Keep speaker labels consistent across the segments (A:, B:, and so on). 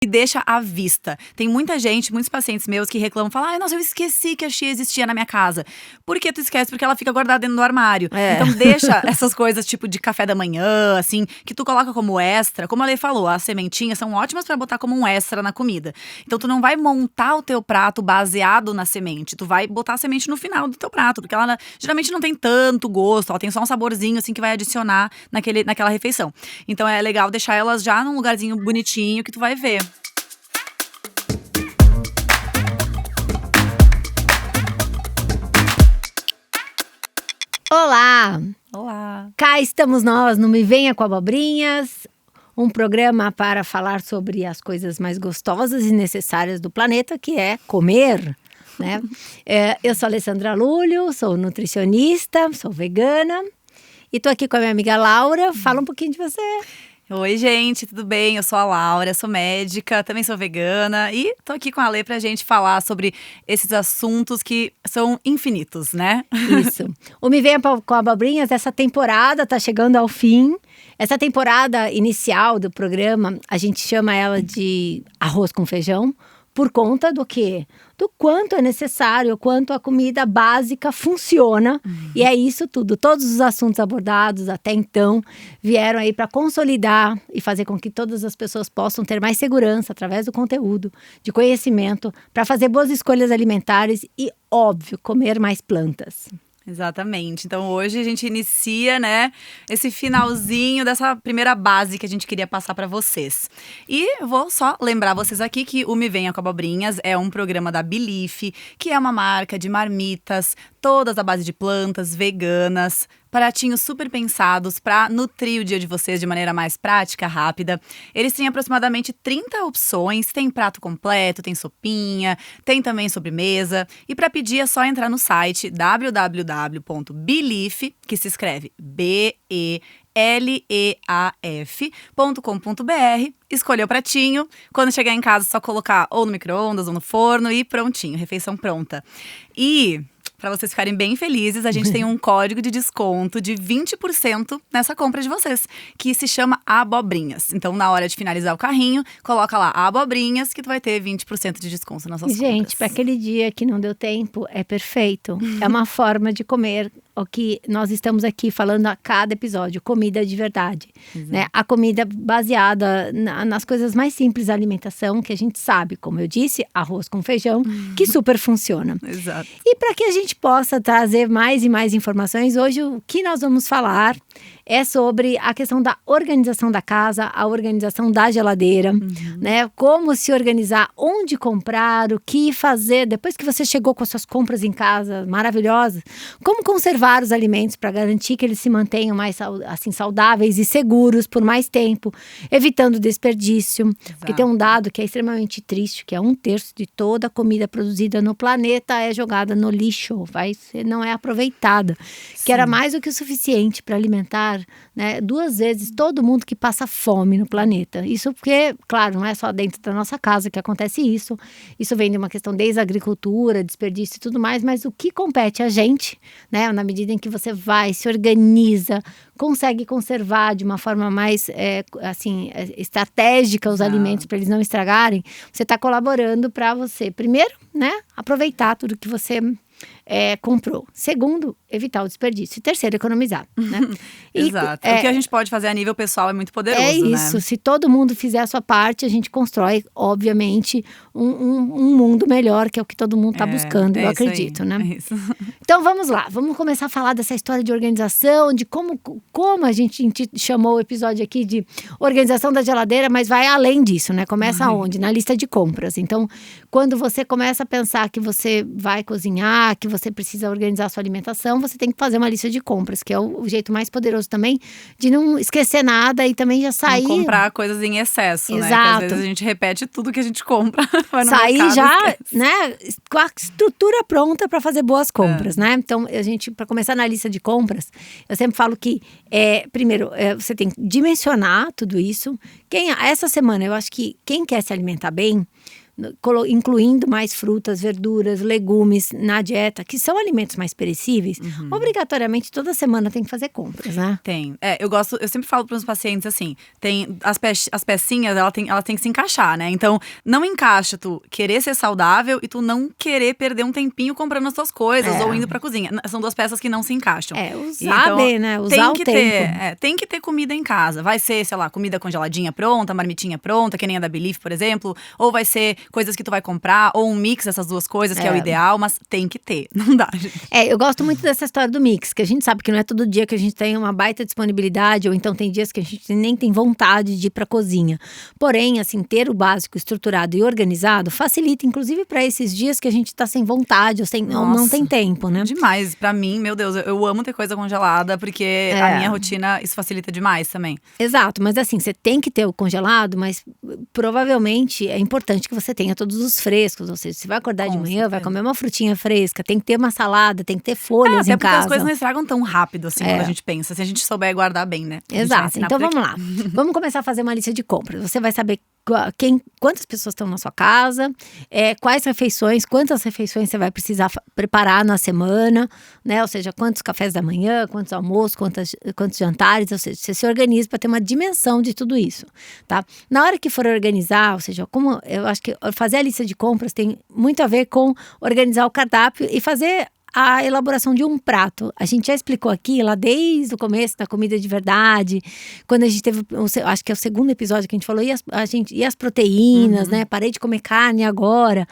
A: e deixa à vista. Tem muita gente, muitos pacientes meus que reclamam, falam, nossa, eu esqueci que a chia existia na minha casa. Por que tu esquece? Porque ela fica guardada dentro do armário. Então deixa essas coisas tipo de café da manhã, assim, que tu coloca como extra. Como a Lê falou, as sementinhas são ótimas pra botar como um extra na comida. Então tu não vai montar o teu prato baseado na semente. Tu vai botar a semente no final do teu prato, porque ela geralmente não tem tanto gosto, ela tem só um saborzinho assim que vai adicionar naquela refeição. Então é legal deixar elas já num lugarzinho bonitinho que tu vai ver.
B: Olá!
A: Olá!
B: Cá estamos nós no Me Venha com Abobrinhas, um programa para falar sobre as coisas mais gostosas e necessárias do planeta, que é comer, né? Eu sou a Alessandra Lúlio, sou nutricionista, sou vegana e tô aqui com a minha amiga Laura. Fala um pouquinho de você.
A: Oi, gente, tudo bem? Eu sou a Laura, sou médica, também sou vegana e tô aqui com a Lê pra gente falar sobre esses assuntos que são infinitos, né?
B: Isso. O Me Venha com Abobrinhas, essa temporada tá chegando ao fim. Essa temporada inicial do programa, a gente chama ela de arroz com feijão, por conta do quê? Do quanto é necessário, o quanto a comida básica funciona. E é isso tudo. Todos os assuntos abordados até então vieram aí para consolidar e fazer com que todas as pessoas possam ter mais segurança através do conteúdo, de conhecimento, para fazer boas escolhas alimentares e, óbvio, comer mais plantas.
A: Exatamente. Então hoje a gente inicia, né, esse finalzinho dessa primeira base que a gente queria passar para vocês. E eu vou só lembrar vocês aqui que o Me Venha com Abobrinhas é um programa da Belief, que é uma marca de marmitas, todas à base de plantas, veganas, pratinhos super pensados para nutrir o dia de vocês de maneira mais prática, rápida. Eles têm aproximadamente 30 opções, tem prato completo, tem sopinha, tem também sobremesa. E para pedir é só entrar no site www.beleaf, que se escreve BELEAF.com.br, escolher o pratinho. Quando chegar em casa, é só colocar ou no micro-ondas ou no forno e prontinho, refeição pronta. E para vocês ficarem bem felizes, a gente tem um código de desconto de 20% nessa compra de vocês, que se chama Abobrinhas. Então, na hora de finalizar o carrinho, coloca lá Abobrinhas, que tu vai ter 20% de desconto nas suas compras.
B: Gente, para aquele dia que não deu tempo, é perfeito. É uma forma de comer o que nós estamos aqui falando a cada episódio, comida de verdade. Né? A comida baseada nas coisas mais simples da alimentação, que a gente sabe, como eu disse, arroz com feijão, que super funciona.
A: Exato.
B: E para que a gente possa trazer mais e mais informações, hoje o que nós vamos falar é sobre a questão da organização da casa, a organização da geladeira, né? Como se organizar, onde comprar, o que fazer, depois que você chegou com as suas compras em casa maravilhosas, como conservar os alimentos para garantir que eles se mantenham mais assim, saudáveis e seguros por mais tempo, evitando desperdício.
A: Exato.
B: Porque tem um dado que é extremamente triste, que é 1/3 de toda a comida produzida no planeta é jogada no lixo, não é aproveitada.
A: Sim.
B: Que era mais do que o suficiente para alimentar, né, 2 vezes todo mundo que passa fome no planeta. Isso porque, claro, não é só dentro da nossa casa que acontece isso. Isso vem de uma questão desde a agricultura, desperdício e tudo mais, mas o que compete a gente, né, na medida em que você vai, se organiza, consegue conservar de uma forma mais estratégica os alimentos para eles não estragarem, você está colaborando para você, primeiro, né, aproveitar tudo que você comprou. Segundo, evitar o desperdício. E terceiro, economizar, né?
A: Exato. O que a gente pode fazer a nível pessoal é muito poderoso,
B: né? É isso. Né? Se todo mundo fizer a sua parte, a gente constrói, obviamente, um mundo melhor, que é o que todo mundo está buscando, eu acredito, né?
A: É isso.
B: Então, vamos lá. Vamos começar a falar dessa história de organização, de como a gente chamou o episódio aqui de organização da geladeira, mas vai além disso, né? Começa onde? Na lista de compras. Então, quando você começa a pensar que você vai cozinhar, que você precisa organizar a sua alimentação, você tem que fazer uma lista de compras, que é o jeito mais poderoso também de não esquecer nada e também já sair...
A: Não comprar coisas em excesso,
B: Exato.
A: Né? Porque às vezes a gente repete tudo que a gente compra.
B: Sair já, né, com a estrutura pronta para fazer boas compras, né? Então, a gente, para começar na lista de compras, eu sempre falo que, primeiro, você tem que dimensionar tudo isso. Essa semana, eu acho que quem quer se alimentar bem, incluindo mais frutas, verduras, legumes na dieta, que são alimentos mais perecíveis, obrigatoriamente toda semana tem que fazer compras, né?
A: Tem. Eu sempre falo para os pacientes assim, tem as pecinhas, ela tem que se encaixar, né? Então, não encaixa tu querer ser saudável e tu não querer perder um tempinho comprando as tuas coisas ou indo pra cozinha. São duas peças que não se encaixam.
B: Usar
A: então,
B: bem, né? Usar o tempo.
A: Tem que ter comida em casa. Vai ser, sei lá, comida congeladinha pronta, marmitinha pronta, que nem a da Belief, por exemplo. Ou vai ser coisas que tu vai comprar, ou um mix dessas duas coisas, que é o ideal. Mas tem que ter, não dá, gente.
B: Eu gosto muito dessa história do mix, que a gente sabe que não é todo dia que a gente tem uma baita disponibilidade, ou então tem dias que a gente nem tem vontade de ir pra cozinha. Porém, assim, ter o básico estruturado e organizado facilita, inclusive para esses dias que a gente tá sem vontade, ou não tem tempo, né?
A: Demais. Pra mim, meu Deus, eu amo ter coisa congelada, porque a minha rotina, isso facilita demais também.
B: Exato, mas assim, você tem que ter o congelado, mas provavelmente é importante que você tenha todos os frescos, ou seja, você vai acordar de manhã, vai comer uma frutinha fresca, tem que ter uma salada, tem que ter folhas em
A: até porque
B: casa.
A: as coisas não estragam tão rápido assim quando a gente pensa, se a gente souber guardar bem, né?
B: Exato, então vamos lá. Vamos começar a fazer uma lista de compras. Você vai saber quantas pessoas estão na sua casa, quais refeições, quantas refeições você vai precisar preparar na semana, né? Ou seja, quantos cafés da manhã, quantos almoços, quantos jantares, ou seja, você se organiza para ter uma dimensão de tudo isso, tá? Na hora que for organizar, ou seja, como eu acho que fazer a lista de compras tem muito a ver com organizar o cardápio e fazer a elaboração de um prato. A gente já explicou aqui, lá desde o começo da comida de verdade, quando a gente teve, acho que é o segundo episódio que a gente falou, e as proteínas, né? Parei de comer carne agora,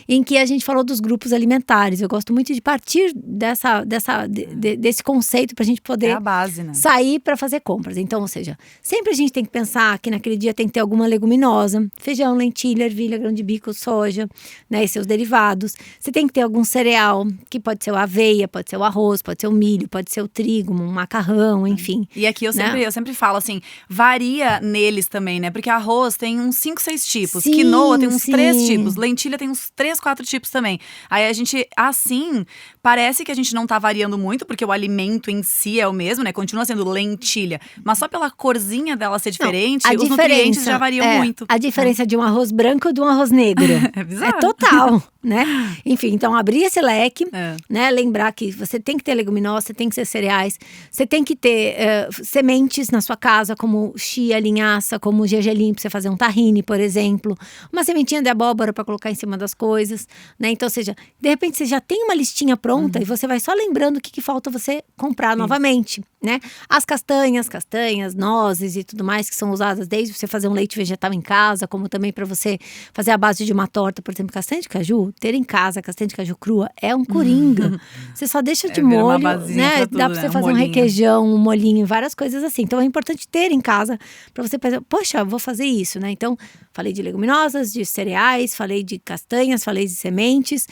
B: em que a gente falou dos grupos alimentares. Eu gosto muito de partir desse conceito pra gente poder
A: a base, né?
B: Sair para fazer compras. Então, ou seja, sempre a gente tem que pensar que naquele dia tem que ter alguma leguminosa, feijão, lentilha, ervilha, grão de bico, soja, né? E seus derivados. Você tem que ter algum cereal, que pode ser a aveia, pode ser o arroz, pode ser o milho, pode ser o trigo, um macarrão, enfim.
A: E aqui eu sempre falo assim, varia neles também, né? Porque arroz tem uns 5, 6 tipos, quinoa tem uns 3 tipos, lentilha tem uns 3, 4 tipos também. Aí a gente, assim, parece que a gente não tá variando muito, porque o alimento em si é o mesmo, né? Continua sendo lentilha. Mas só pela corzinha dela ser diferente, os nutrientes já variam muito.
B: A diferença de um arroz branco e de um arroz negro.
A: É bizarro.
B: É total, né? Enfim, então abrir esse leque, né? Lembrar que você tem que ter leguminosa, você tem que ter cereais, você tem que ter sementes na sua casa, como chia, linhaça, como gergelim, pra você fazer um tahine, por exemplo. Uma sementinha de abóbora para colocar em cima das coisas, né? Então, ou seja, de repente você já tem uma listinha pronta e você vai só lembrando o que falta você comprar novamente, né? As castanhas, nozes e tudo mais que são usadas desde você fazer um leite vegetal em casa, como também para você fazer a base de uma torta, por exemplo, castanha de caju. Ter em casa castanha de caju crua é um coringa. Você só deixa de molho, né? Dá pra você fazer um requeijão, um molhinho, várias coisas assim. Então é importante ter em casa para você pensar, poxa, vou fazer isso, né? Então, falei de leguminosas, de cereais, falei de castanhas, falei de sementes.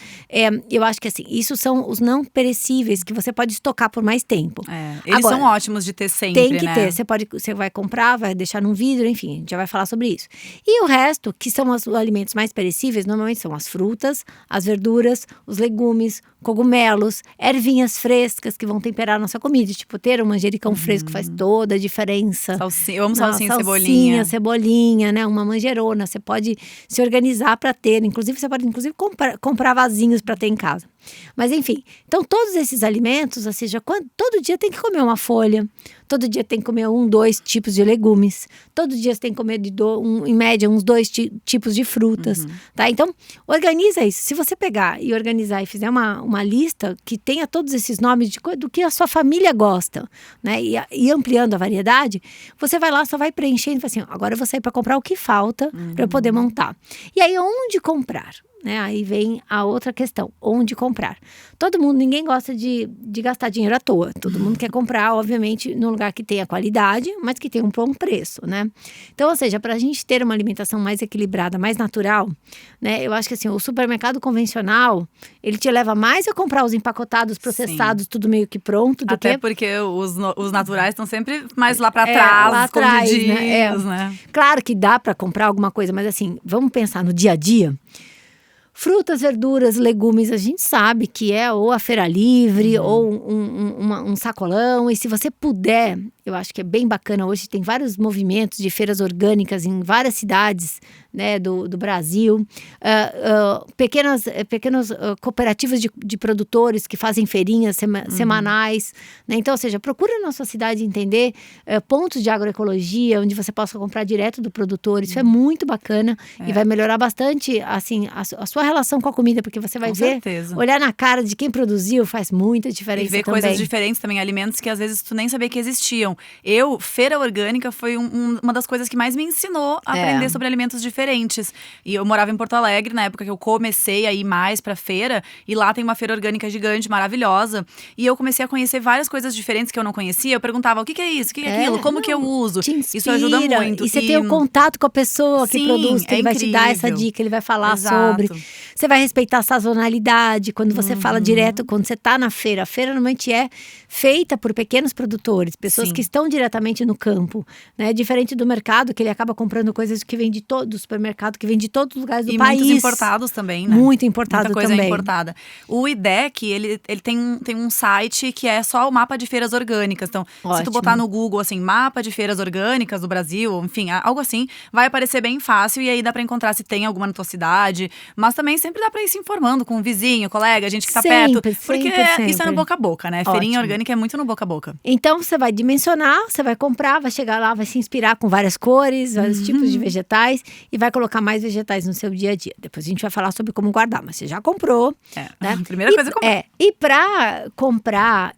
B: Eu acho que assim, isso são os não perecíveis que você pode estocar por mais tempo.
A: Eles agora, são ótimos de ter sempre,
B: tem que ter. Você vai comprar, vai deixar num vidro, enfim, a gente já vai falar sobre isso. E o resto, que são os alimentos mais perecíveis, normalmente são as frutas, as verduras, os legumes, cogumelos, ervinhas frescas que vão temperar a nossa comida. Tipo, ter um manjericão fresco faz toda a diferença.
A: Eu amo salsinha e
B: cebolinha, né? Uma manjerona. Você pode se organizar para ter. Inclusive, você pode comprar vasinhos para ter em casa. Mas enfim, então todos esses alimentos, ou seja, todo dia tem que comer uma folha, todo dia tem que comer 2 tipos de legumes, todo dia você tem que comer em média uns 2 tipos de frutas, tá? Então, organiza isso. Se você pegar e organizar e fizer uma lista que tenha todos esses nomes do que a sua família gosta, né? E ampliando a variedade, você vai lá, só vai preenchendo e fala assim, agora eu vou sair para comprar o que falta para eu poder montar. E aí, onde comprar? Né? Aí vem a outra questão, onde comprar. Ninguém gosta de gastar dinheiro à toa. Todo mundo quer comprar, obviamente, num lugar que tenha qualidade, mas que tenha um bom preço, né? Então, ou seja, para a gente ter uma alimentação mais equilibrada, mais natural, né? Eu acho que assim, o supermercado convencional, ele te leva mais a comprar os empacotados, processados, tudo meio que pronto.
A: Até porque os naturais estão sempre mais lá para trás, escondidinhos, né?
B: Claro que dá para comprar alguma coisa, mas assim, vamos pensar no dia a dia. Frutas, verduras, legumes, a gente sabe que é ou a feira livre ou um sacolão. E se você puder eu acho que é bem bacana. Hoje tem vários movimentos de feiras orgânicas em várias cidades, né, do Brasil. Pequenas cooperativas de produtores que fazem feirinhas semanais. Né? Então, ou seja, procura na sua cidade entender pontos de agroecologia, onde você possa comprar direto do produtor. Isso é muito bacana e vai melhorar bastante assim, a sua relação com a comida, porque você vai
A: Com
B: ver,
A: certeza.
B: olhar na cara de quem produziu faz muita diferença
A: E ver
B: também.
A: coisas diferentes também, alimentos que às vezes tu nem sabia que existiam. Feira orgânica foi uma das coisas que mais me ensinou a aprender sobre alimentos diferentes. E eu morava em Porto Alegre, na época que eu comecei a ir mais pra feira. E lá tem uma feira orgânica gigante, maravilhosa. E eu comecei a conhecer várias coisas diferentes que eu não conhecia. Eu perguntava, o que é isso? O que é aquilo? Como que eu uso?
B: Te inspira,
A: isso ajuda muito.
B: E você tem o contato com a pessoa que produz, que ele vai te dar essa dica, ele vai falar sobre. Você vai respeitar a sazonalidade. Quando você fala direto, quando você tá na feira. A feira normalmente é feita por pequenos produtores, pessoas que estão diretamente no campo, né? Diferente do mercado, que ele acaba comprando coisas que vem do supermercado, que vem de todos os lugares do país.
A: E muitos importados também, né?
B: Muito importado
A: Muita coisa
B: também.
A: importada. O IDEC, ele tem um site que é só o mapa de feiras orgânicas. Então, se tu botar no Google, assim, mapa de feiras orgânicas do Brasil, enfim, algo assim, vai aparecer bem fácil. E aí dá pra encontrar se tem alguma na tua cidade. Mas também sempre dá pra ir se informando com um vizinho, colega, gente que tá perto. Porque isso é no boca a boca, né? Feirinha orgânica é muito no boca a boca.
B: Então, você vai dimensionar, você vai comprar, vai chegar lá, vai se inspirar com várias cores, vários tipos de vegetais e vai colocar mais vegetais no seu dia a dia. Depois a gente vai falar sobre como guardar, mas você já comprou. Né?
A: Primeira coisa é comprar.
B: E para comprar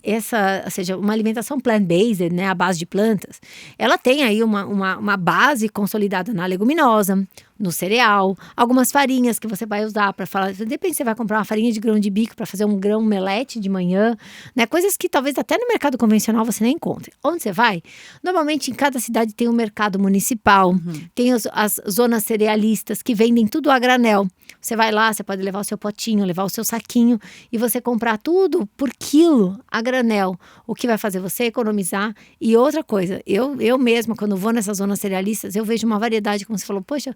B: ou seja, uma alimentação plant-based, né, à base de plantas, ela tem aí uma base consolidada na leguminosa, no cereal, algumas farinhas que você vai usar para falar. De repente você vai comprar uma farinha de grão de bico para fazer um grão omelete de manhã, né? Coisas que talvez até no mercado convencional você nem encontre. Onde você vai? Normalmente em cada cidade tem um mercado municipal, tem as zonas cerealistas que vendem tudo a granel. Você vai lá, você pode levar o seu potinho, levar o seu saquinho e você comprar tudo por quilo a granel. O que vai fazer você economizar. E outra coisa, eu mesma, quando vou nessas zonas cerealistas, eu vejo uma variedade, como você falou, poxa,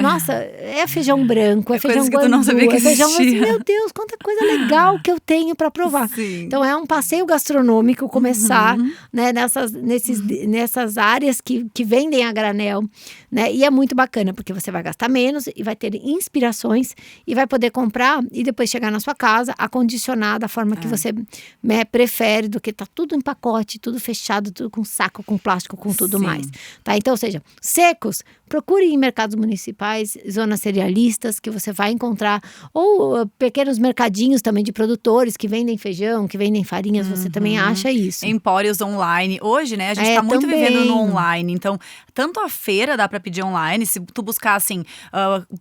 B: nossa, é feijão branco, é feijão guandu,
A: não sabia que
B: é feijão
A: existia.
B: Meu Deus, quanta coisa legal que eu tenho para provar.
A: Sim.
B: Então é um passeio gastronômico começar, né, nessas áreas que vendem a granel, né? E é muito bacana, porque você vai gastar menos e vai ter inspirações e vai poder comprar e depois chegar na sua casa, acondicionar da forma que você prefere, do que tá tudo em pacote, tudo fechado, tudo com saco, com plástico, com tudo mais. Tá? Então, ou seja, secos, procure em mercados municipais, zonas cerealistas que você vai encontrar, ou pequenos mercadinhos também de produtores que vendem feijão, que vendem farinhas, você também acha isso.
A: Empórios online. Hoje, né, a gente tá muito vivendo no online. Então, tanto a feira dá pra pedir online, se tu buscar, assim,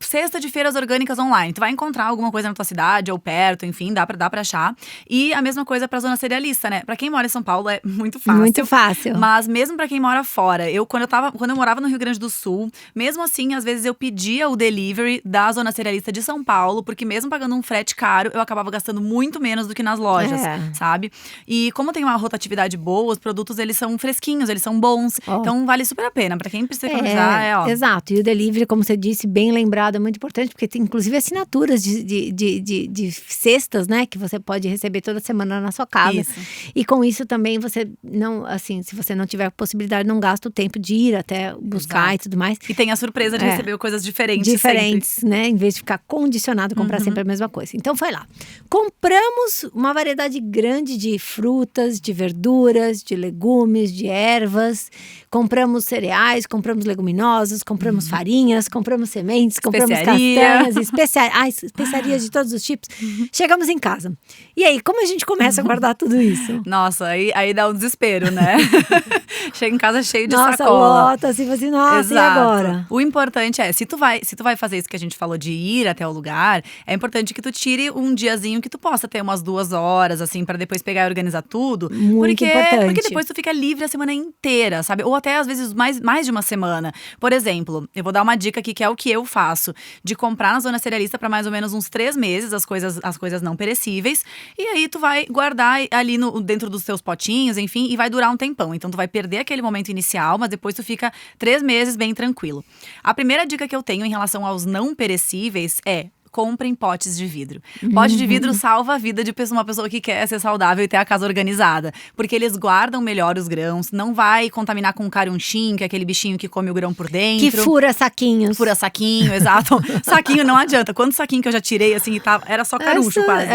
A: cesta de feiras orgânicas online, tu vai encontrar alguma coisa na tua cidade ou perto, enfim, dá pra achar. E a mesma coisa pra zona cerealista, né? Pra quem mora em São Paulo é muito fácil.
B: Muito fácil.
A: Mas mesmo pra quem mora fora, quando eu morava no Rio Grande do Sul, mesmo assim, às vezes eu pedia o delivery da zona cerealista de São Paulo, porque mesmo pagando um frete caro, eu acabava gastando muito menos do que nas lojas, sabe? E como tem uma rotatividade boa, os produtos, eles são fresquinhos, eles são bons. Então, vale super a pena. Pra quem precisa economizar,
B: Exato. E o delivery, como você disse, bem lembrado, é muito importante, porque tem inclusive assinaturas de cestas, né? Que você pode receber toda semana na sua casa.
A: Isso.
B: E com isso também você não, assim, se você não tiver a possibilidade, não gasta o tempo de ir até buscar e tudo mais.
A: E tem a surpresa de receber coisas diferentes
B: sempre. Né? Em vez de ficar condicionado a comprar sempre a mesma coisa. Então foi lá. Compramos uma variedade grande de frutas, de verduras, de legumes, de ervas. Compramos cereais, compramos leguminosas, compramos farinhas, compramos sementes, compramos castanhas, especiarias de todos os tipos. Chegamos em casa. E aí, como a gente começa a guardar tudo isso?
A: Nossa, aí dá um desespero, né? Chega em casa cheio de
B: sacola.
A: Nossa,
B: lota, assim, assim, nossa, e agora?
A: O importante é, se tu vai fazer isso que a gente falou de ir até o lugar, é importante que tu tire um diazinho que tu possa ter umas 2 horas, assim, pra depois pegar e organizar tudo.
B: Muito importante.
A: Porque depois tu fica livre a semana inteira, sabe? Ou até, às vezes, mais de uma semana. Por exemplo, eu vou dar uma dica aqui, que é o que eu faço. De comprar na zona cerealista pra mais ou menos uns 3 meses, as coisas não perecíveis. E aí tu vai guardar ali dentro dos teus potinhos, enfim, e vai durar um tempão. Então tu vai perder aquele momento inicial, mas depois tu fica 3 meses bem tranquilo. A primeira dica que eu tenho em relação aos não perecíveis é: comprem potes de vidro. Pote de vidro salva a vida de uma pessoa que quer ser saudável e ter a casa organizada. Porque eles guardam melhor os grãos, não vai contaminar com carunchim, que é aquele bichinho que come o grão por dentro.
B: Que fura saquinhos.
A: Fura saquinho, exato. Saquinho não adianta. Quanto saquinho que eu já tirei, assim, e tava, era só caruncho quase.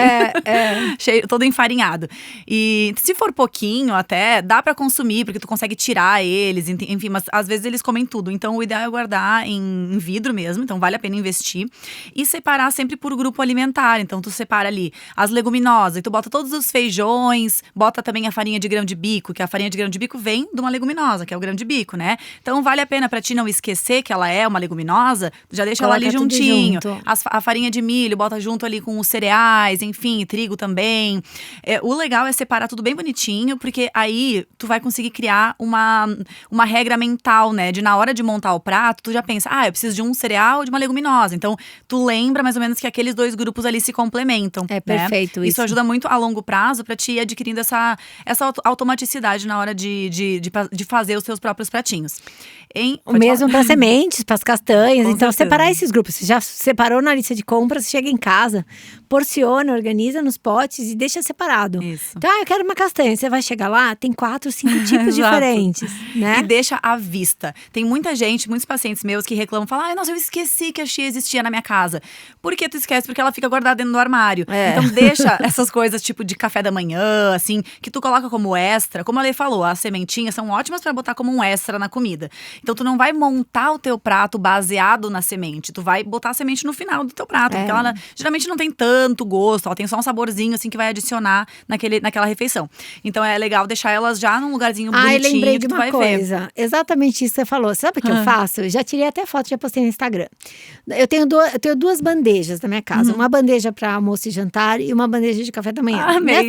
A: Cheio, todo enfarinhado. E se for pouquinho até, dá pra consumir, porque tu consegue tirar eles, enfim, mas às vezes eles comem tudo. Então o ideal é guardar em vidro mesmo, então vale a pena investir. E separar sempre por grupo alimentar. Então tu separa ali as leguminosas, e tu bota todos os feijões, bota também a farinha de grão de bico, que a farinha de grão de bico vem de uma leguminosa, que é o grão de bico, né? Então vale a pena pra ti não esquecer que ela é uma leguminosa, já deixa ela ali juntinho. A farinha de milho, bota junto ali com os cereais, enfim, trigo também. O legal é separar tudo bem bonitinho, porque aí tu vai conseguir criar uma regra mental, né? De na hora de montar o prato, tu já pensa, eu preciso de um cereal ou de uma leguminosa. Então, tu lembra mais ou menos que aqueles dois grupos ali se complementam.
B: É perfeito isso.
A: Isso ajuda muito a longo prazo pra ti ir adquirindo essa automaticidade na hora de fazer os seus próprios pratinhos.
B: O mesmo para sementes, para as castanhas.
A: Com
B: então,
A: certeza.
B: Separar esses grupos. Você já separou na lista de compras, chega em casa, porciona, organiza nos potes e deixa separado.
A: Isso.
B: Então, eu quero uma castanha. Você vai chegar lá, tem 4, 5 tipos diferentes, né?
A: E deixa à vista. Tem muita gente, muitos pacientes meus que reclamam, falam, nossa, eu esqueci que a chia existia na minha casa. Por que tu esquece? Porque ela fica guardada dentro do armário. Então deixa essas coisas tipo de café da manhã, assim, que tu coloca como extra. Como a Lê falou, as sementinhas são ótimas pra botar como um extra na comida. Então tu não vai montar o teu prato baseado na semente. Tu vai botar a semente no final do teu prato. Porque ela geralmente não tem tanto gosto. Ela tem só um saborzinho, assim, que vai adicionar naquela refeição. Então é legal deixar elas já num lugarzinho bonitinho.
B: Eu lembrei de
A: que tu
B: uma
A: vai ver.
B: coisa. Exatamente isso que você falou. Sabe o que eu faço? Eu já tirei até foto, já postei no Instagram. Eu tenho 2 bandejas na minha casa. Uma bandeja para almoço e jantar e uma bandeja de café da manhã.
A: Amei.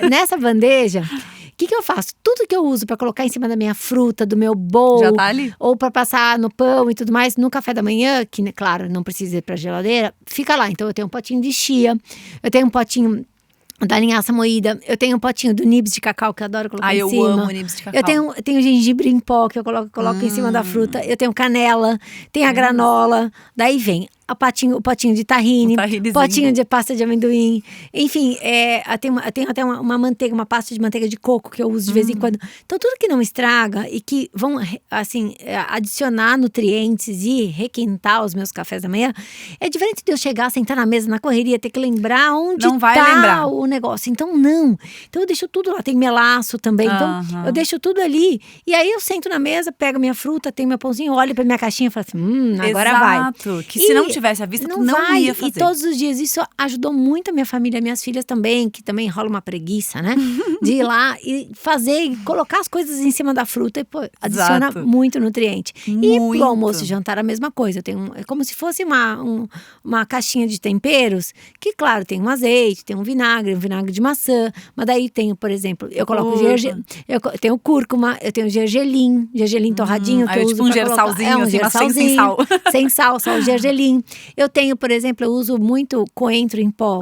B: Nessa bandeja, o que eu faço? Tudo que eu uso para colocar em cima da minha fruta, do meu bowl,
A: Já tá ali.
B: ou para passar no pão e tudo mais, no café da manhã, que, claro, não precisa ir para geladeira, fica lá. Então, eu tenho um potinho de chia, eu tenho um potinho da linhaça moída, eu tenho um potinho do nibs de cacau que eu adoro colocar em cima.
A: Eu amo nibs de cacau.
B: Eu tenho gengibre em pó que eu coloco em cima da fruta. Eu tenho canela, tem a granola. Daí vem o potinho de tahine, potinho de pasta de amendoim. Enfim, tem até uma manteiga, uma pasta de manteiga de coco que eu uso de vez em quando. Então, tudo que não estraga e que vão, assim, adicionar nutrientes e requentar os meus cafés da manhã, é diferente de eu chegar, sentar na mesa, na correria, ter que lembrar onde tá o negócio. Então, não. Então, eu deixo tudo lá. Tem melaço também. Então, eu deixo tudo ali. E aí, eu sento na mesa, pego minha fruta, tenho meu pãozinho, olho pra minha caixinha e falo assim, agora vai.
A: Exato. Que se não tivesse à vista, tu não ia fazer.
B: E todos os dias, isso ajudou muito a minha família, minhas filhas também, que também rola uma preguiça, né? De ir lá e fazer, e colocar as coisas em cima da fruta e adiciona muito nutriente. E pro almoço e jantar a mesma coisa. É como se fosse uma caixinha de temperos, que claro, tem um azeite, tem um vinagre de maçã, mas daí tem, por exemplo, eu coloco eu tenho cúrcuma, eu tenho gergelim torradinho, que eu uso
A: tipo um gersalzinho,
B: um gersalzinho, sem sal. Sem sal, só o gergelim. Eu tenho, por exemplo, eu uso muito coentro em pó.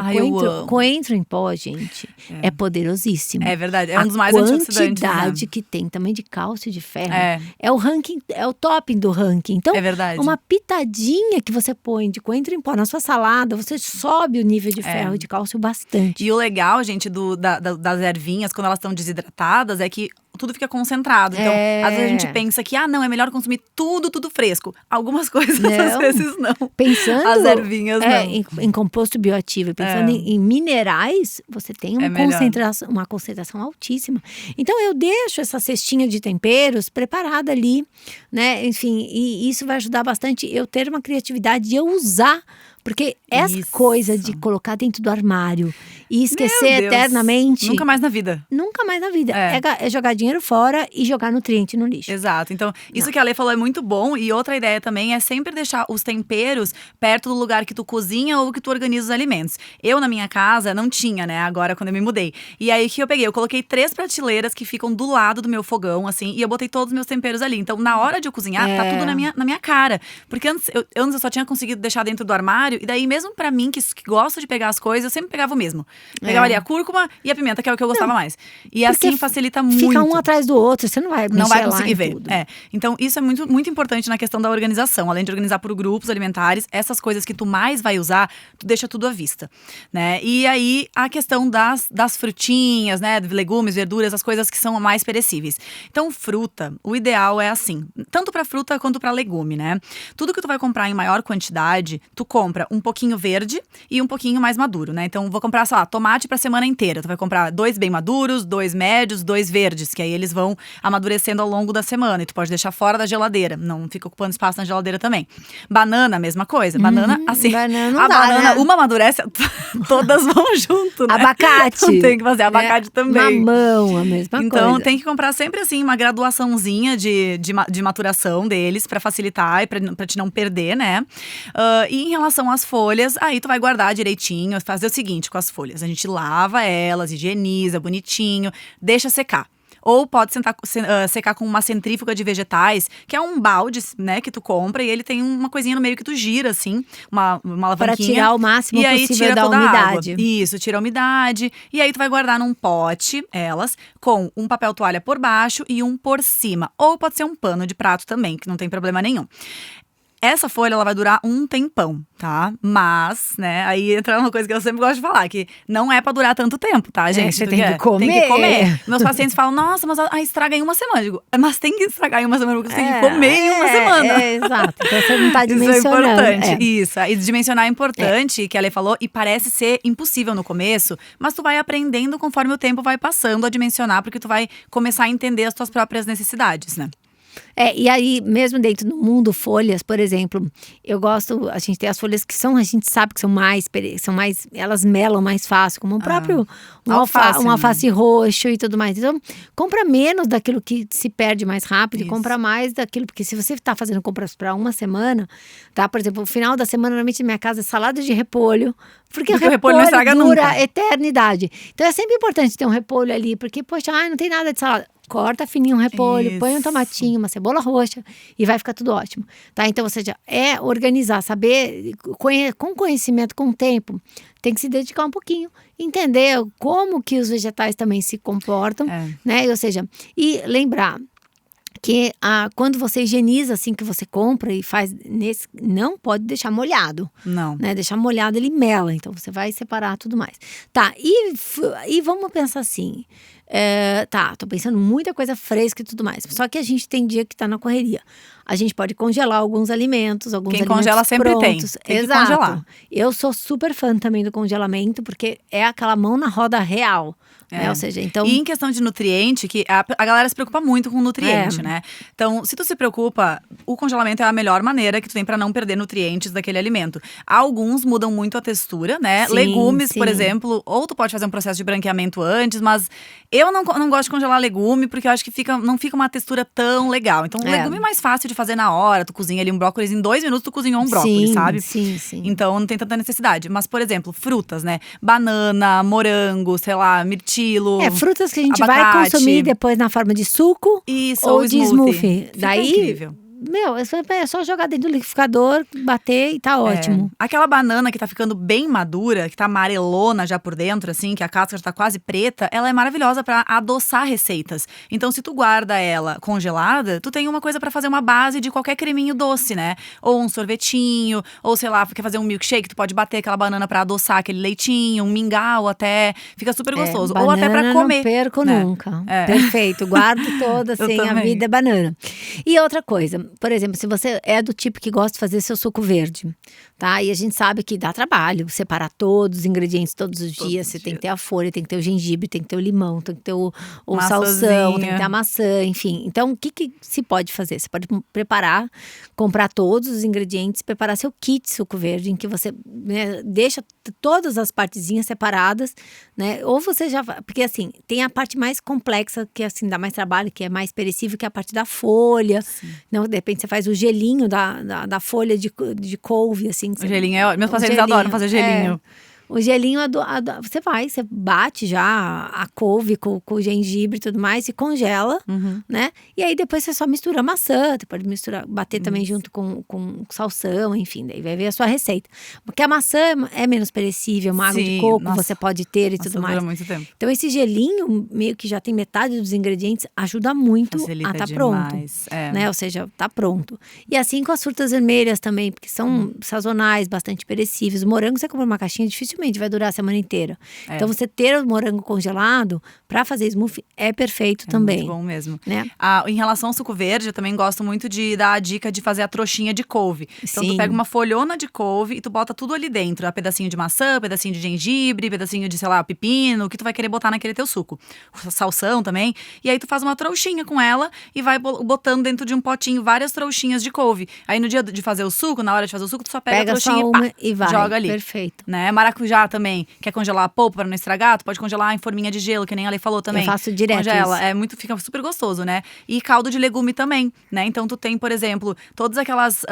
B: Coentro em pó, gente, é poderosíssimo.
A: É verdade, é um dos mais antioxidantes.
B: A quantidade que tem também de cálcio e de ferro. É o ranking, é o top do ranking. Então,
A: é verdade.
B: Uma pitadinha que você põe de coentro em pó na sua salada, você sobe o nível de ferro e de cálcio bastante.
A: E o legal, gente, das ervinhas, quando elas estão desidratadas, é que tudo fica concentrado. Então, às vezes a gente pensa que, não, é melhor consumir tudo fresco. Algumas coisas, às vezes, não.
B: Pensando
A: as ervinhas, não.
B: Em composto bioativo, pensando em minerais, você tem uma concentração altíssima. Então, eu deixo essa cestinha de temperos preparada ali, né? Enfim, e isso vai ajudar bastante eu ter uma criatividade de eu usar. Porque essa coisa de colocar dentro do armário e esquecer eternamente…
A: Nunca mais na vida.
B: Nunca mais na vida. É jogar dinheiro fora e jogar nutriente no lixo.
A: Exato. Então, isso que a Lê falou é muito bom. E outra ideia também é sempre deixar os temperos perto do lugar que tu cozinha ou que tu organiza os alimentos. Eu, na minha casa, não tinha, né? Agora, quando eu me mudei. E aí, o que eu peguei? Eu coloquei 3 prateleiras que ficam do lado do meu fogão, assim. E eu botei todos os meus temperos ali. Então, na hora de eu cozinhar, tá tudo na minha cara. Porque antes eu só tinha conseguido deixar dentro do armário contrário. E daí, mesmo pra mim, que gosto de pegar as coisas, eu sempre pegava o mesmo. Pegava ali a cúrcuma e a pimenta, que é o que eu gostava mais. E assim facilita muito.
B: Fica um atrás do outro, você não vai mexer
A: Não vai
B: lá
A: conseguir
B: em
A: ver.
B: tudo.
A: Então, isso é muito, muito importante na questão da organização. Além de organizar por grupos alimentares, essas coisas que tu mais vai usar, tu deixa tudo à vista, né? E aí, a questão das frutinhas, né? Legumes, verduras, as coisas que são mais perecíveis. Então, fruta, o ideal é assim, tanto pra fruta quanto pra legume, né? Tudo que tu vai comprar em maior quantidade, tu compra um pouquinho verde e um pouquinho mais maduro, né? Então, vou comprar, sei lá, tomate pra semana inteira. Tu vai comprar 2 bem maduros, 2 médios, 2 verdes, que aí eles vão amadurecendo ao longo da semana. E tu pode deixar fora da geladeira, não fica ocupando espaço na geladeira também. Banana, mesma coisa. Banana, assim,
B: banana não
A: a
B: dá,
A: banana,
B: né?
A: uma amadurece, todas vão junto, né?
B: Abacate.
A: Então, tem que fazer abacate também.
B: Mamão, a mesma coisa.
A: Então, tem que comprar sempre, assim, uma graduaçãozinha de maturação deles pra facilitar e pra te não perder, né? E em relação às folhas, aí tu vai guardar direitinho, fazer o seguinte com as folhas. A gente lava elas, higieniza bonitinho, deixa secar. Ou pode secar com uma centrífuga de vegetais, que é um balde, né, que tu compra e ele tem uma coisinha no meio que tu gira, assim, uma alavanquinha.
B: Para tirar o máximo
A: e aí
B: possível
A: tira
B: da
A: toda
B: umidade.
A: A água. Isso, tira a umidade. E aí tu vai guardar num pote, elas, com um papel toalha por baixo e um por cima. Ou pode ser um pano de prato também, que não tem problema nenhum. Essa folha, ela vai durar um tempão, tá? Mas, né, aí entra uma coisa que eu sempre gosto de falar, que não é pra durar tanto tempo, tá, gente?
B: Você tem que comer.
A: Tem que comer. Meus pacientes falam, nossa, mas estraga em uma semana. Eu digo, mas tem que estragar em uma semana, porque você tem que comer em uma semana.
B: Exato. Então você não tá dimensionando.
A: Isso é importante. Isso. E dimensionar é importante, que a Lê falou, e parece ser impossível no começo, mas tu vai aprendendo conforme o tempo vai passando a dimensionar, porque tu vai começar a entender as tuas próprias necessidades, né?
B: E aí, mesmo dentro do mundo, folhas, por exemplo, eu gosto, a gente tem as folhas que são, a gente sabe que são mais, elas melam mais fácil, como o próprio um alface roxo e tudo mais. Então, compra menos daquilo que se perde mais rápido e compra mais daquilo, porque se você está fazendo compras para uma semana, tá? Por exemplo, no final da semana, normalmente na minha casa é salada de repolho, porque o repolho
A: não estraga
B: dura
A: nunca.
B: Eternidade. Então, é sempre importante ter um repolho ali, porque, poxa, não tem nada de salada. Corta fininho um repolho, põe um tomatinho, uma cebola roxa e vai ficar tudo ótimo, tá? Então, ou seja, organizar, saber, com conhecimento, com o tempo, tem que se dedicar um pouquinho, entender como que os vegetais também se comportam, né? Ou seja, e lembrar que quando você higieniza assim que você compra e faz, não pode deixar molhado.
A: Não.
B: Né? Deixar molhado, ele mela, então você vai separar tudo mais. Tá, e vamos pensar assim, tô pensando muita coisa fresca e tudo mais, só que a gente tem dia que tá na correria. A gente pode congelar alguns alimentos,
A: Quem congela sempre
B: prontos.
A: tem que
B: Exato.
A: congelar.
B: Eu sou super fã também do congelamento, porque é aquela mão na roda real. Né? Ou seja, então…
A: E em questão de nutriente, que a galera se preocupa muito com nutriente, né? Então, se tu se preocupa, o congelamento é a melhor maneira que tu tem pra não perder nutrientes daquele alimento. Alguns mudam muito a textura, né?
B: Sim,
A: Legumes,
B: sim.
A: por exemplo, ou tu pode fazer um processo de branqueamento antes, mas eu não gosto de congelar legume, porque eu acho que não fica uma textura tão legal. Então, o legume é mais fácil de fazer na hora, tu cozinha ali um brócolis, em 2 minutos tu cozinhou um brócolis, sabe?
B: Sim.
A: Então, não tem tanta necessidade. Mas, por exemplo, frutas, né? Banana, morango, sei lá, mirtilo.
B: Frutas que a gente
A: abacate.
B: vai consumir depois na forma de suco ou de smoothie.
A: Daí,
B: incrível. É só jogar dentro do liquidificador, bater e tá ótimo.
A: Aquela banana que tá ficando bem madura, que tá amarelona já por dentro, assim, que a casca já tá quase preta, ela é maravilhosa pra adoçar receitas. Então, se tu guarda ela congelada, tu tem uma coisa pra fazer uma base de qualquer creminho doce, né? Ou um sorvetinho, ou sei lá, quer fazer um milkshake, tu pode bater aquela banana pra adoçar aquele leitinho, um mingau até, fica super gostoso. Ou até pra comer.
B: Não perco nunca. Perfeito, guardo toda, assim, a vida é banana. E outra coisa… Por exemplo, se você é do tipo que gosta de fazer seu suco verde, tá? E a gente sabe que dá trabalho separar todos os ingredientes todos os dias. Você tem que ter a folha, tem que ter o gengibre, tem que ter o limão, tem que ter o salsão, tem que ter a maçã, enfim. Então, o que se pode fazer? Você pode comprar todos os ingredientes, preparar seu kit suco verde, em que você deixa todas as partezinhas separadas, né? Ou você já… Porque assim, tem a parte mais complexa, que assim, dá mais trabalho, que é mais perecível, que é a parte da folha. Não, de repente você faz o gelinho da folha de couve, assim.
A: O gelinho é ótimo. Meus pacientes adoram fazer gelinho.
B: O gelinho, você bate já a couve com o gengibre e tudo mais e congela, né? E aí depois você só mistura a maçã, você pode bater também junto com salsão, enfim, daí vai ver a sua receita. Porque a maçã é menos perecível, uma água de coco você pode ter e tudo mais.
A: Dura muito tempo.
B: Então esse gelinho, meio que já tem metade dos ingredientes, ajuda muito
A: Facilita
B: a estar
A: demais.
B: pronto, né? Ou seja, tá pronto. E assim com as frutas vermelhas também, porque são sazonais, bastante perecíveis. O morango, você compra uma caixinha, dificilmente vai durar a semana inteira. Então você ter o morango congelado para fazer smoothie é perfeito também.
A: Muito bom mesmo.
B: Né?
A: Em relação ao suco verde, eu também gosto muito de dar a dica de fazer a trouxinha de couve. Então tu pega uma folhona de couve e tu bota tudo ali dentro. Um pedacinho de maçã, um pedacinho de gengibre, um pedacinho de, sei lá, pepino, o que tu vai querer botar naquele teu suco. Salsão também. E aí tu faz uma trouxinha com ela e vai botando dentro de um potinho várias trouxinhas de couve. Aí no dia de fazer o suco, na hora de fazer o suco, tu só pega a trouxinha
B: e vai,
A: joga ali.
B: Perfeito.
A: Né? Maracujá também, quer congelar a polpa para não estragar, tu pode congelar em forminha de gelo, que nem a Lei falou também.
B: Eu faço direto
A: Congela,
B: isso.
A: fica super gostoso, né? E caldo de legume também, né? Então tu tem, por exemplo, todas aquelas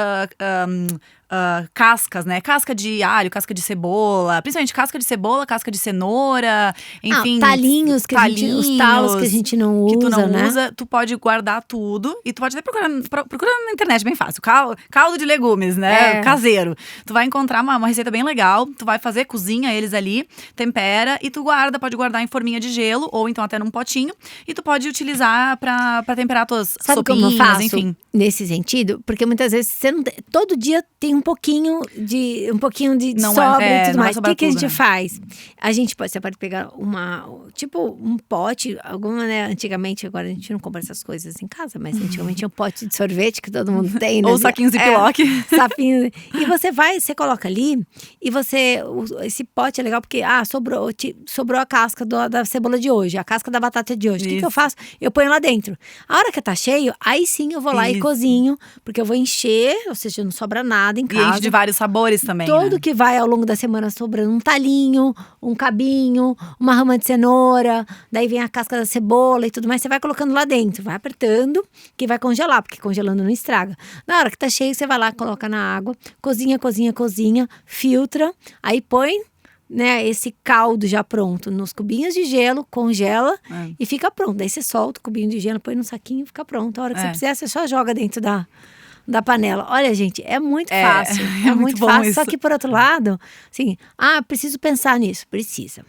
A: cascas, né? Casca de alho, casca de cebola, principalmente casca de cebola, casca de cenoura, enfim.
B: Talinhos, os talos que a gente não usa,
A: que tu não
B: né?
A: usa, tu pode guardar tudo e tu pode até procurar na internet, bem fácil. Caldo de legumes, né? Caseiro. Tu vai encontrar uma receita bem legal, tu vai fazer, cozinha eles ali, tempera e tu pode guardar em forminha de gelo ou então até num potinho e tu pode utilizar pra temperar tuas sopinhas,
B: como eu faço,
A: enfim.
B: Nesse sentido, porque muitas vezes você não todo dia tem um pouquinho de
A: Não
B: sobra e tudo mais. O que a gente
A: né?
B: faz? Você pode pegar um pote, né? Antigamente, agora a gente não compra essas coisas em casa, mas antigamente tinha um pote de sorvete que todo mundo tem, né?
A: Ou saquinhos de piloque.
B: Sapinho. E você coloca ali e esse pote é legal porque, sobrou a casca da cebola de hoje, a casca da batata de hoje. O que eu faço? Eu ponho lá dentro. A hora que tá cheio, aí sim eu vou lá e cozinho, porque eu vou encher, ou seja, não sobra nada em casa.
A: E enche de vários sabores também,
B: Tudo que vai ao longo da semana sobrando um talinho, um cabinho, uma rama de cenoura, daí vem a casca da cebola e tudo mais, você vai colocando lá dentro, vai apertando, que vai congelar, porque congelando não estraga. Na hora que tá cheio, você vai lá, coloca na água, cozinha, filtra, aí põe, né, esse caldo já pronto nos cubinhos de gelo, congela e fica pronto. Daí você solta o cubinho de gelo, põe no saquinho e fica pronto. A hora que você precisar, você só joga dentro da panela. Olha, gente, é muito fácil. É muito fácil. Isso. Só que, por outro lado, assim, preciso pensar nisso. Precisa,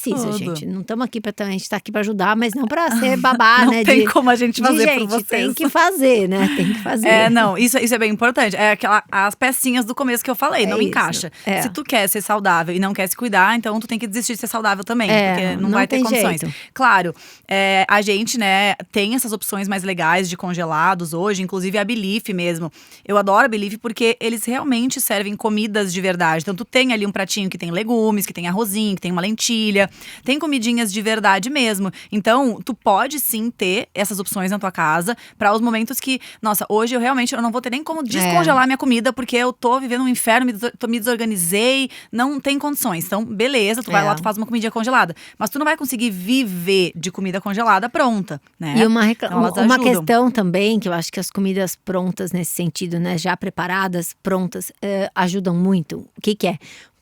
A: tudo.
B: gente. Não estamos aqui a gente está aqui para ajudar, mas não para ser babá, né?
A: Não tem como a gente fazer por vocês.
B: Tem que fazer, né? Tem que fazer.
A: Isso é bem importante. É as pecinhas do começo que eu falei, não encaixa. Se tu quer ser saudável e não quer se cuidar, então tu tem que desistir de ser saudável também, porque não vai ter condições.
B: Jeito.
A: Claro, a gente, né, tem essas opções mais legais de congelados hoje, inclusive a Belief mesmo. Eu adoro a Belief porque eles realmente servem comidas de verdade. Então tu tem ali um pratinho que tem legumes, que tem arrozinho, que tem uma lentilha, tem comidinhas de verdade mesmo. Então, tu pode sim ter essas opções na tua casa para os momentos que, nossa, hoje eu não vou ter nem como descongelar minha comida porque eu tô vivendo um inferno, me desorganizei, não tem condições. Então, beleza, tu vai lá, tu faz uma comidinha congelada, mas tu não vai conseguir viver de comida congelada pronta, né?
B: E uma questão também, que eu acho que as comidas prontas nesse sentido, né, já preparadas, prontas, ajudam muito. O que é?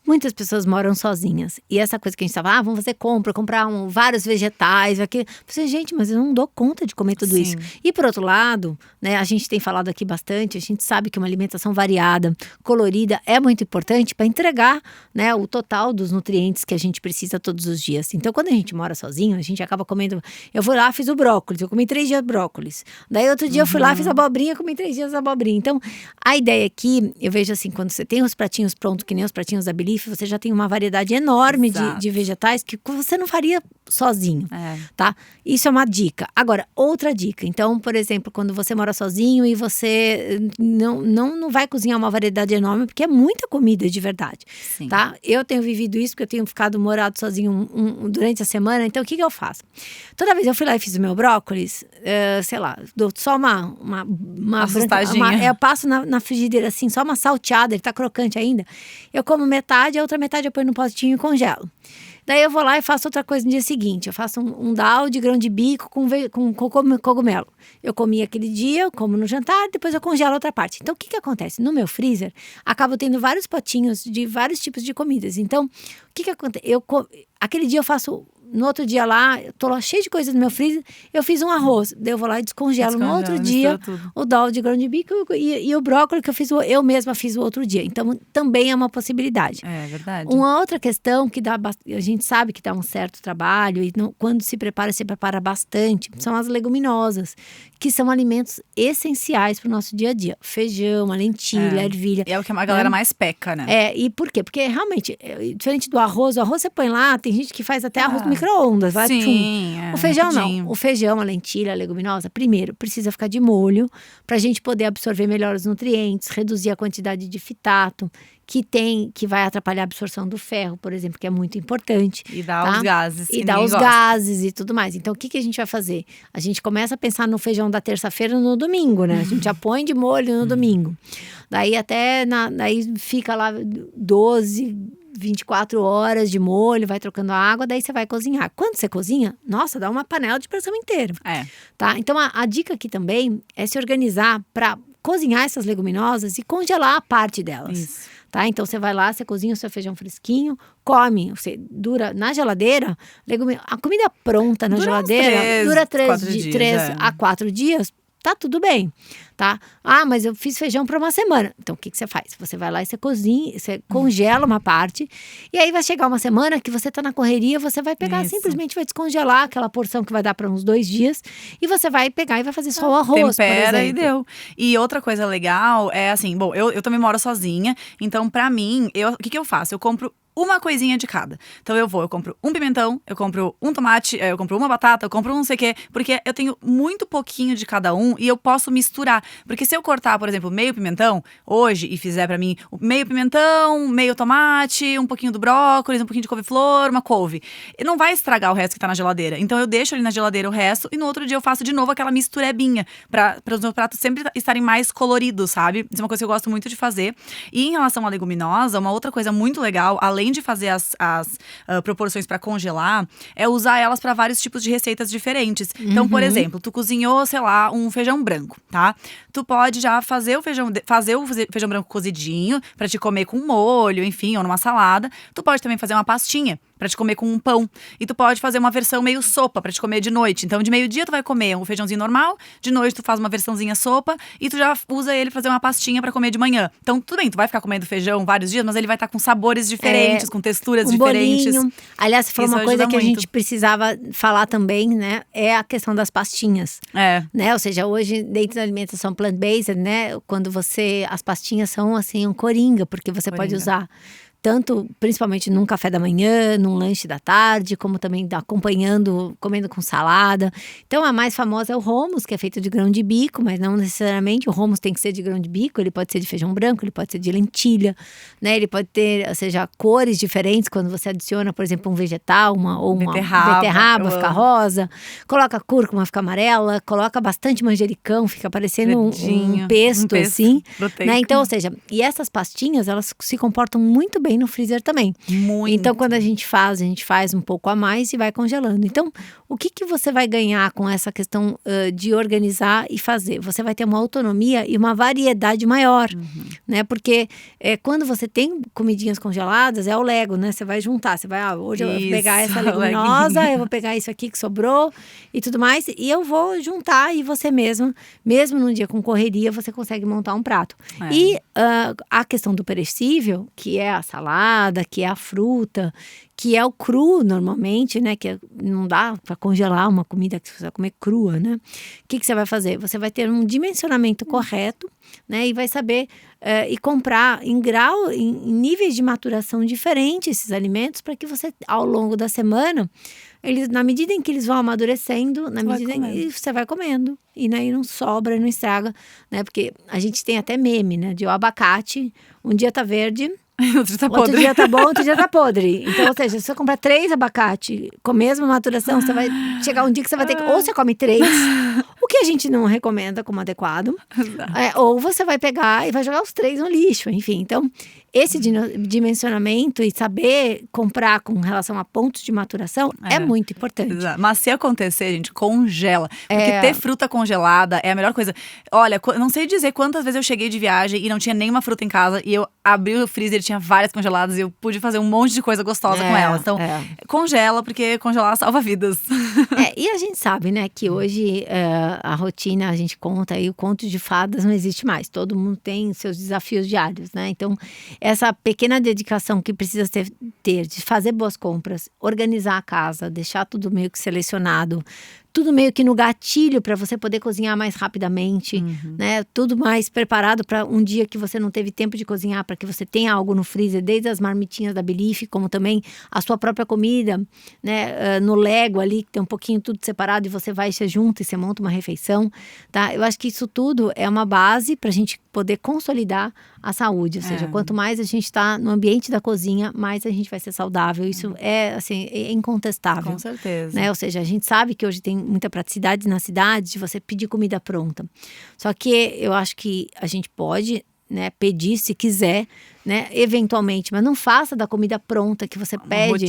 B: Muitas pessoas moram sozinhas. E essa coisa que a gente estava, vamos fazer comprar vários vegetais, aqui. Você, gente, mas eu não dou conta de comer tudo isso. E por outro lado, né, a gente tem falado aqui bastante, a gente sabe que uma alimentação variada, colorida, é muito importante para entregar, né, o total dos nutrientes que a gente precisa todos os dias. Então, quando a gente mora sozinho, a gente acaba comendo. Eu fui lá, fiz o brócolis, eu comi 3 dias brócolis. Daí outro dia eu fui lá, fiz abobrinha, comi 3 dias abobrinha. Então, a ideia aqui, eu vejo assim, quando você tem os pratinhos prontos, que nem os pratinhos da Belief, você já tem uma variedade enorme de vegetais que você não faria sozinho, tá? Isso é uma dica. Agora, outra dica. Então, por exemplo, quando você mora sozinho e você não vai cozinhar uma variedade enorme, porque é muita comida de verdade, tá? Eu tenho vivido isso, porque eu tenho morado sozinho durante a semana. Então, o que eu faço? Toda vez eu fui lá e fiz o meu brócolis, sei lá, dou só uma assustadinha. Eu passo na frigideira assim, só uma salteada, ele tá crocante ainda. Eu como metade, a outra metade eu ponho no potinho e congelo. Daí eu vou lá e faço outra coisa no dia seguinte. Eu faço um dal de grão de bico com cogumelo. Eu comi aquele dia, eu como no jantar, depois eu congelo outra parte. Então, o que acontece? No meu freezer, acabo tendo vários potinhos de vários tipos de comidas. Então, o que acontece? Aquele dia eu faço... No outro dia lá, eu tô lá cheio de coisa no meu freezer, eu fiz um arroz. Daí eu vou lá e descongelo no outro dia o dal de grão de bico e o brócolis que eu mesma fiz o outro dia. Então, também é uma possibilidade.
A: É verdade.
B: Uma outra questão que a gente sabe que dá um certo trabalho e quando se prepara bastante, são as leguminosas, que são alimentos essenciais para o nosso dia a dia. Feijão, a lentilha, a ervilha.
A: E é o que a galera mais peca, né?
B: E por quê? Porque realmente, diferente do arroz, o arroz você põe lá, tem gente que faz até arroz no micro-ondas.
A: Sim,
B: o feijão
A: rapidinho.
B: não. O feijão, a lentilha, a leguminosa, primeiro, precisa ficar de molho para a gente poder absorver melhor os nutrientes, reduzir a quantidade de fitato que vai atrapalhar a absorção do ferro, por exemplo, que é muito importante.
A: E dá os gases.
B: E dá os gases e tudo mais. Então, o que a gente vai fazer? A gente começa a pensar no feijão da terça-feira no domingo, né? A gente já põe de molho no domingo. Daí daí fica lá 12, 24 horas de molho, vai trocando a água, daí você vai cozinhar. Quando você cozinha, nossa, dá uma panela de pressão inteira. Tá? Então, a dica aqui também é se organizar para cozinhar essas leguminosas e congelar a parte delas.
A: Isso.
B: Tá? Então, você vai lá, você cozinha o seu feijão fresquinho, come, dura na geladeira, a comida pronta na geladeira dura 3 a 4 dias, tá tudo bem, tá? Ah, mas eu fiz feijão para uma semana. Então, o que você faz? Você vai lá e você cozinha, você congela uma parte, e aí vai chegar uma semana que você tá na correria, você vai pegar, simplesmente vai descongelar aquela porção que vai dar para uns 2 dias, e você vai pegar e vai fazer só o arroz,
A: tempera e deu. E outra coisa legal é assim, bom, eu também moro sozinha, então pra mim, o que eu faço? Eu compro uma coisinha de cada. Então eu compro um pimentão, eu compro um tomate, eu compro uma batata, eu compro um não sei o quê, porque eu tenho muito pouquinho de cada um e eu posso misturar. Porque se eu cortar, por exemplo, meio pimentão hoje e fizer pra mim meio pimentão, meio tomate, um pouquinho do brócolis, um pouquinho de couve-flor, uma couve, não vai estragar o resto que tá na geladeira. Então eu deixo ali na geladeira o resto e no outro dia eu faço de novo aquela misturebinha para os meus pratos sempre estarem mais coloridos, sabe? Isso é uma coisa que eu gosto muito de fazer. E em relação à leguminosa, uma outra coisa muito legal, além de fazer as proporções para congelar, é usar elas para vários tipos de receitas diferentes. Então, por exemplo, tu cozinhou, sei lá, um feijão branco, tá? Tu pode já fazer o feijão branco cozidinho para te comer com molho, enfim, ou numa salada. Tu pode também fazer uma pastinha para te comer com um pão. E tu pode fazer uma versão meio sopa para te comer de noite. Então, de meio-dia tu vai comer um feijãozinho normal, de noite tu faz uma versãozinha sopa e tu já usa ele pra fazer uma pastinha para comer de manhã. Então, tudo bem, tu vai ficar comendo feijão vários dias, mas ele vai estar com sabores diferentes, com texturas diferentes.
B: Bolinho. Aliás, você falou uma coisa que a gente precisava falar também, né? É a questão das pastinhas. Né? Ou seja, hoje, dentro da alimentação plant-based, né? As pastinhas são assim, um coringa, porque você pode usar tanto, principalmente num café da manhã, num lanche da tarde, como também acompanhando, comendo com salada. Então, a mais famosa é o hummus, que é feito de grão de bico, mas não necessariamente o hummus tem que ser de grão de bico, ele pode ser de feijão branco, ele pode ser de lentilha, né? Ele pode ter, ou seja, cores diferentes quando você adiciona, por exemplo, um vegetal, uma beterraba, fica rosa, coloca cúrcuma, fica amarela, coloca bastante manjericão, fica parecendo um pesto, assim. Né? Então, ou seja, e essas pastinhas, elas se comportam muito bem no freezer também.
A: Muito.
B: Então, quando a gente faz um pouco a mais e vai congelando. Então, o que você vai ganhar com essa questão de organizar e fazer? Você vai ter uma autonomia e uma variedade maior, né? Porque quando você tem comidinhas congeladas, é o Lego, né? Você vai juntar, você vai, hoje eu vou pegar essa leguminosa, eu vou pegar isso aqui que sobrou e tudo mais, e eu vou juntar e você mesmo num dia com correria, você consegue montar um prato. E a questão do perecível, que é a salada, que é a fruta, que é o cru normalmente, né? Que não dá para congelar uma comida que você vai comer crua, né? O que você vai fazer? Você vai ter um dimensionamento correto, né? E vai saber e comprar em níveis de maturação diferentes esses alimentos para que você, ao longo da semana, na medida em que eles vão amadurecendo, você vai comendo. E aí não sobra, não estraga, né? Porque a gente tem até meme, né? De o abacate, um dia tá verde, outro dia tá bom, outro dia tá podre. Então, ou seja, se você comprar 3 abacate com a mesma maturação, você vai chegar um dia que você vai ter que... Ou você come 3, o que a gente não recomenda como adequado. Ou você vai pegar e vai jogar os 3 no lixo, enfim. Então, esse dimensionamento e saber comprar com relação a pontos de maturação é muito importante.
A: Exato. Mas se acontecer, gente, congela. Porque ter fruta congelada é a melhor coisa. Olha, não sei dizer quantas vezes eu cheguei de viagem e não tinha nenhuma fruta em casa e eu abri o freezer e tinha várias congeladas e eu pude fazer um monte de coisa gostosa com elas. Então, congela, porque congelar salva vidas.
B: E a gente sabe, né, que hoje a rotina, a gente conta aí, o conto de fadas não existe mais. Todo mundo tem seus desafios diários, né? Então, essa pequena dedicação que precisa ter de fazer boas compras, organizar a casa, deixar tudo meio que selecionado, tudo meio que no gatilho para você poder cozinhar mais rapidamente, né? Tudo mais preparado para um dia que você não teve tempo de cozinhar, para que você tenha algo no freezer, desde as marmitinhas da Belief, como também a sua própria comida, né? No Lego ali, que tem um pouquinho tudo separado e você vai e você junta e você monta uma refeição, tá? Eu acho que isso tudo é uma base para a gente poder consolidar a saúde, ou seja, quanto mais a gente está no ambiente da cozinha, mais a gente vai ser saudável. Isso assim, é incontestável.
A: Com certeza.
B: Né? Ou seja, a gente sabe que hoje tem muita praticidade na cidade de você pedir comida pronta. Só que eu acho que a gente pode, né, pedir se quiser, né, eventualmente, mas não faça da comida pronta que você pede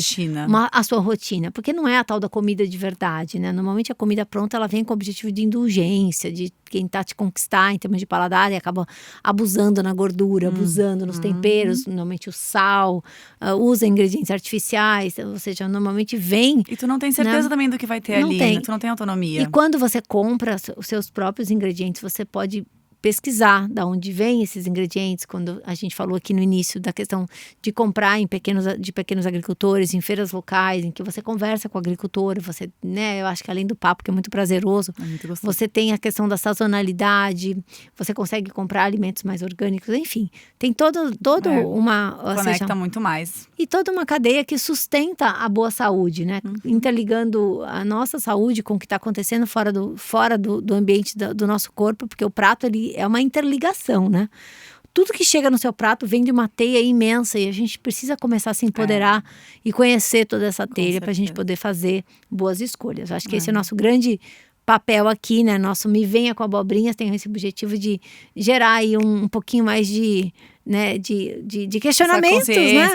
B: a sua rotina, porque não é a tal da comida de verdade, né? Normalmente a comida pronta ela vem com o objetivo de indulgência, de tentar te conquistar em termos de paladar e acaba abusando na gordura, abusando nos temperos, normalmente o sal, usa ingredientes artificiais, ou seja, normalmente vem.
A: E tu não tem certeza, né, também do que vai ter ali, né? Tu não tem autonomia.
B: E quando você compra os seus próprios ingredientes, você pode pesquisar de onde vêm esses ingredientes, quando a gente falou aqui no início da questão de comprar de pequenos agricultores, em feiras locais, em que você conversa com o agricultor, você, né, eu acho que além do papo, que é muito prazeroso, você tem a questão da sazonalidade, você consegue comprar alimentos mais orgânicos, enfim, tem todo uma...
A: Conecta muito mais.
B: E toda uma cadeia que sustenta a boa saúde, né? Interligando a nossa saúde com o que está acontecendo fora do ambiente do nosso corpo, porque o prato, ele é uma interligação, né? Tudo que chega no seu prato vem de uma teia imensa e a gente precisa começar a se empoderar e conhecer toda essa teia para a gente poder fazer boas escolhas. Acho que esse é o nosso grande papel aqui, né? Nosso Me Venha com Abobrinhas tem esse objetivo de gerar aí um pouquinho mais de, né, de questionamentos, né?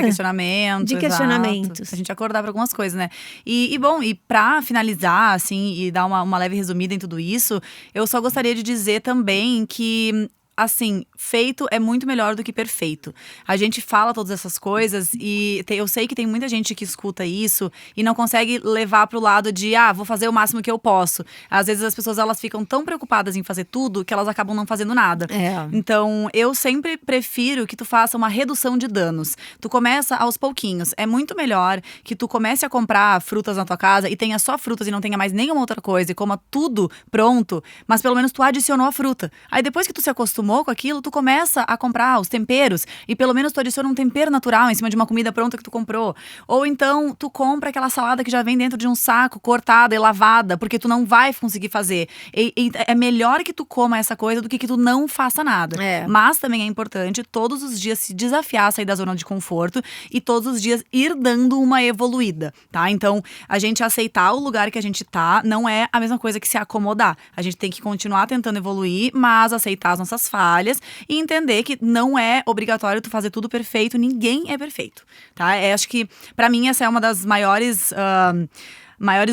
A: Questionamentos, a gente acordar para algumas coisas, né? E bom, e para finalizar, assim, e dar uma leve resumida em tudo isso, eu só gostaria de dizer também que, assim, feito é muito melhor do que perfeito. A gente fala todas essas coisas e eu sei que tem muita gente que escuta isso e não consegue levar pro lado de, vou fazer o máximo que eu posso. Às vezes as pessoas, elas ficam tão preocupadas em fazer tudo que elas acabam não fazendo nada. Então, eu sempre prefiro que tu faça uma redução de danos. Tu começa aos pouquinhos. É muito melhor que tu comece a comprar frutas na tua casa e tenha só frutas e não tenha mais nenhuma outra coisa e coma tudo pronto, mas pelo menos tu adicionou a fruta. Aí depois que tu se acostumou com aquilo, tu começa a comprar os temperos e pelo menos tu adiciona um tempero natural em cima de uma comida pronta que tu comprou. Ou então tu compra aquela salada que já vem dentro de um saco, cortada e lavada, porque tu não vai conseguir fazer. E é melhor que tu coma essa coisa do que tu não faça nada. Mas também é importante todos os dias se desafiar a sair da zona de conforto e todos os dias ir dando uma evoluída, tá? Então, a gente aceitar o lugar que a gente tá não é a mesma coisa que se acomodar. A gente tem que continuar tentando evoluir, mas aceitar as nossas falhas e entender que não é obrigatório tu fazer tudo perfeito, ninguém é perfeito, tá? Acho que, pra mim, essa é uma das maiores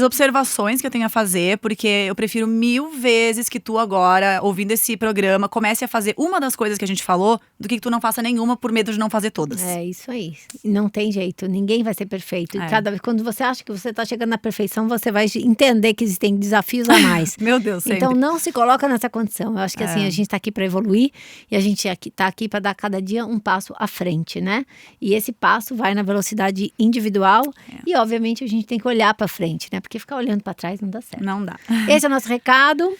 A: observações que eu tenho a fazer, porque eu prefiro 1000 vezes que tu agora, ouvindo esse programa, comece a fazer uma das coisas que a gente falou, do que tu não faça nenhuma por medo de não fazer todas.
B: É isso aí. Não tem jeito, ninguém vai ser perfeito. E cada vez, quando você acha que você tá chegando na perfeição, você vai entender que existem desafios a mais.
A: Meu Deus, sempre.
B: Então não se coloca nessa condição. Eu acho que assim, a gente tá aqui para evoluir e a gente tá aqui para dar cada dia um passo à frente, né? E esse passo vai na velocidade individual e obviamente a gente tem que olhar para frente, né? Porque ficar olhando para trás não dá certo.
A: Não dá.
B: Esse é o nosso recado.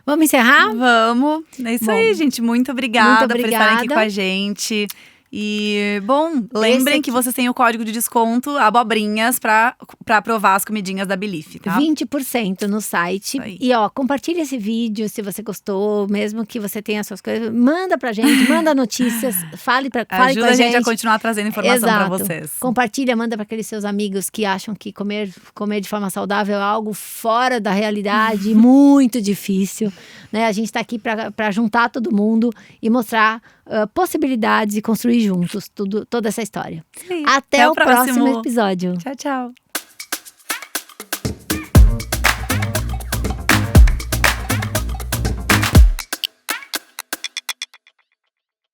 B: Vamos encerrar?
A: Vamos. É isso aí, gente. Muito obrigada por estarem aqui com a gente. E, bom, lembrem que vocês têm o código de desconto Abobrinhas pra provar as comidinhas da Belief, tá?
B: 20% no site. E, compartilha esse vídeo se você gostou, mesmo que você tenha as suas coisas. Manda pra gente, manda notícias, fale com a gente.
A: Ajuda a gente a continuar trazendo informação pra vocês.
B: Compartilha, manda pra aqueles seus amigos que acham que comer de forma saudável é algo fora da realidade, muito difícil, né? A gente tá aqui pra juntar todo mundo e mostrar possibilidades e construir construir juntos toda essa história.
A: Sim.
B: Até o próximo episódio.
A: Tchau, tchau.